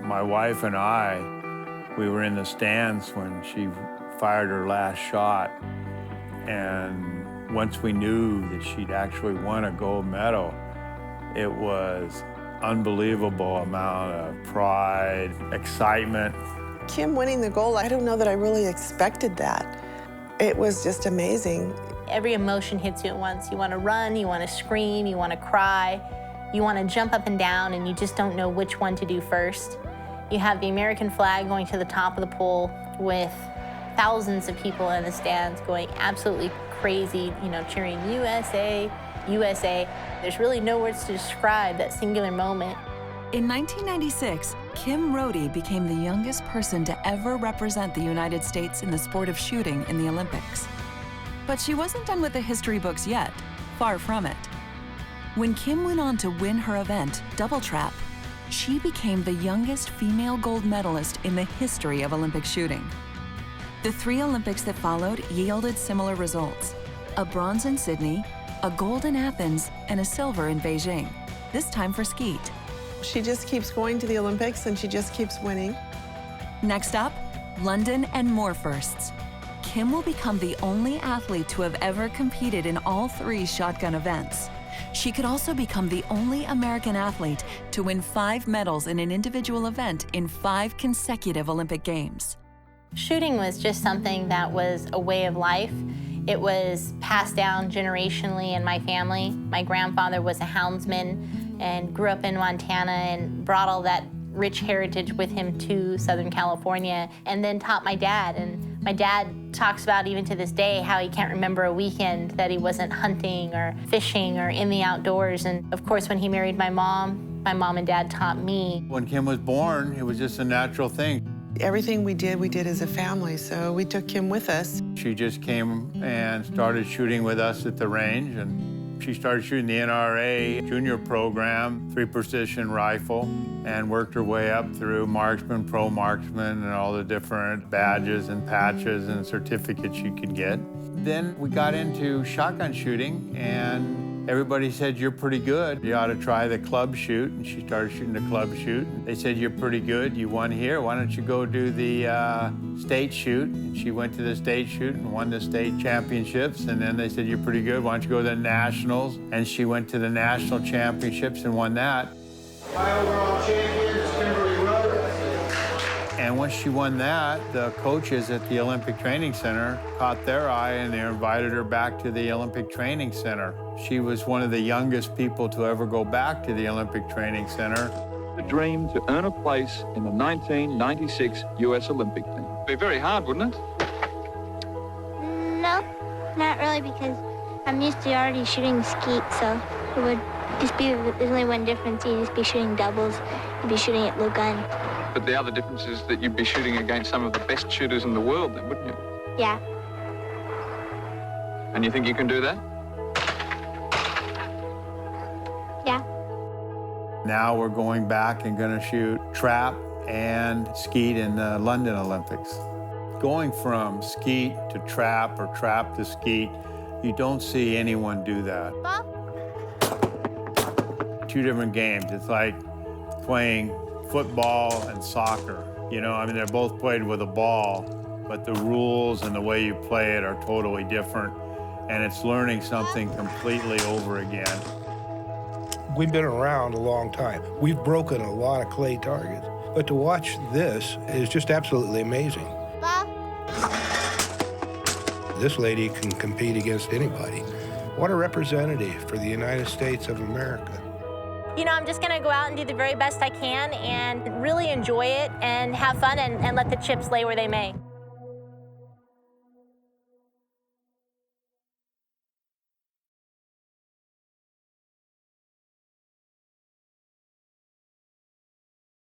My wife and I, we were in the stands when she fired her last shot. And once we knew that she'd actually won a gold medal, it was unbelievable amount of pride, excitement. Kim winning the gold, I don't know that I really expected that. It was just amazing. Every emotion hits you at once. You want to run, you want to scream, you want to cry, you want to jump up and down, and you just don't know which one to do first. You have the American flag going to the top of the pole with thousands of people in the stands going absolutely crazy, you know, cheering USA, USA. There's really no words to describe that singular moment. In 1996, Kim Rhode became the youngest person to ever represent the United States in the sport of shooting in the Olympics. But she wasn't done with the history books yet, far from it. When Kim went on to win her event, double trap, she became the youngest female gold medalist in the history of Olympic shooting. The 3 Olympics that followed yielded similar results: a bronze in Sydney, a gold in Athens, and a silver in Beijing, this time for skeet. She just keeps going to the Olympics and she just keeps winning. Next up, London and more firsts. Kim will become the only athlete to have ever competed in all 3 shotgun events. She could also become the only American athlete to win 5 medals in an individual event in 5 consecutive Olympic Games. Shooting was just something that was a way of life. It was passed down generationally in my family. My grandfather was a houndsman and grew up in Montana and brought all that rich heritage with him to Southern California, and then taught my dad. And my dad talks about, even to this day, how he can't remember a weekend that he wasn't hunting or fishing or in the outdoors. And of course, when he married my mom and dad taught me. When Kim was born, it was just a natural thing. Everything we did as a family, so we took Kim with us. She just came and started shooting with us at the range, and she started shooting the NRA junior program, 3-precision rifle, and worked her way up through marksman, pro marksman, and all the different badges and patches and certificates you could get. Then we got into shotgun shooting, and everybody said, "You're pretty good. You ought to try the club shoot." And she started shooting the club shoot. They said, "You're pretty good. You won here. Why don't you go do the state shoot?" And she went to the state shoot and won the state championships. And then they said, "You're pretty good. Why don't you go to the nationals?" And she went to the national championships and won that. My overall champion is Kim Rhode. And once she won that, the coaches at the Olympic Training Center caught their eye, and they invited her back to the Olympic Training Center. She was one of the youngest people to ever go back to the Olympic Training Center. The dream to earn a place in the 1996 U.S. Olympic team. It'd be very hard, wouldn't it? No, not really, because I'm used to already shooting skeet, so it would just be, there's only one difference. You'd just be shooting doubles. You'd be shooting at low gun. But the other difference is that you'd be shooting against some of the best shooters in the world then, wouldn't you? Yeah. And you think you can do that? Yeah. Now we're going back and going to shoot trap and skeet in the London Olympics. Going from skeet to trap or trap to skeet, you don't see anyone do that. Bob? 2 different games. It's like playing football and soccer. You know, I mean, they're both played with a ball, but the rules and the way you play it are totally different, and it's learning something completely over again. We've been around a long time. We've broken a lot of clay targets, but to watch this is just absolutely amazing. Bob? This lady can compete against anybody. What a representative for the United States of America. You know, I'm just gonna go out and do the very best I can and really enjoy it and have fun and let the chips lay where they may.